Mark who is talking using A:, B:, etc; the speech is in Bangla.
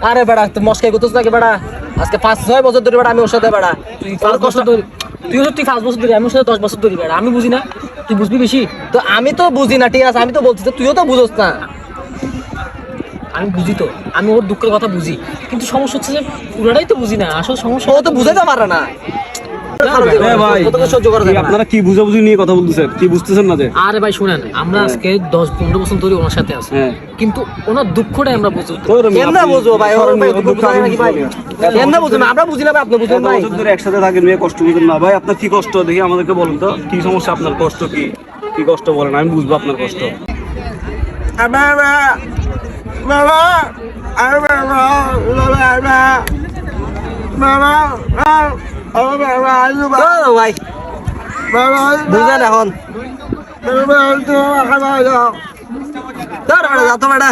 A: আরে বেড়া তুই মস্কাই করতেছ নাকি বেড়া? আজকে 5-6 বছর ধরে বেড়া আমি ওর সাথে বেড়া। তুই 5 বছর ধরে, তুই 5 বছর ধরে, আমি ওর সাথে 10 বছর ধরে বেড়া। আমি বুঝি না, তুই বুঝবি বেশি। তো আমি তো বুঝি না, ঠিক আছে, আমি তো বলছি তো তুইও তো বুঝোস না। আমি বুঝি তো, আমি ওর দুঃখের কথা বুঝি, কিন্তু সমস্যা হচ্ছে যে পুরোটাই তো বুঝি না। আসল সমস্যা ও তো বুঝাতে পারে না।
B: আপনারা কি বুঝাবুঝি নিয়ে কথা বলতেছেন? কি বুঝতেছেন না যে?
A: আরে ভাই শুনেন, আমরা আজকে 10-15 বছর ধরে ওনার সাথে আছি, কিন্তু ওনার দুঃখটাই আমরা বুঝি। কেমনে বুঝবো ভাই? ওর ভাই দুঃখ বুঝায় নাকি ভাই? কেমনে বুঝবো না? আমরা বুঝি না ভাই, আপনি বুঝেন ভাই?
B: বছর ধরে একসাথে থাকেন, মেয়ে কষ্ট বুঝেন না ভাই? আপনার কি কষ্ট দেখি আমাদেরকে বলুন তো, কি সমস্যা আপনার? কষ্ট কি, কি কষ্ট বলেন, আমি বুঝবো আপনার কষ্ট।
A: ভাই বুঝেন এখন। যা তো বেটা।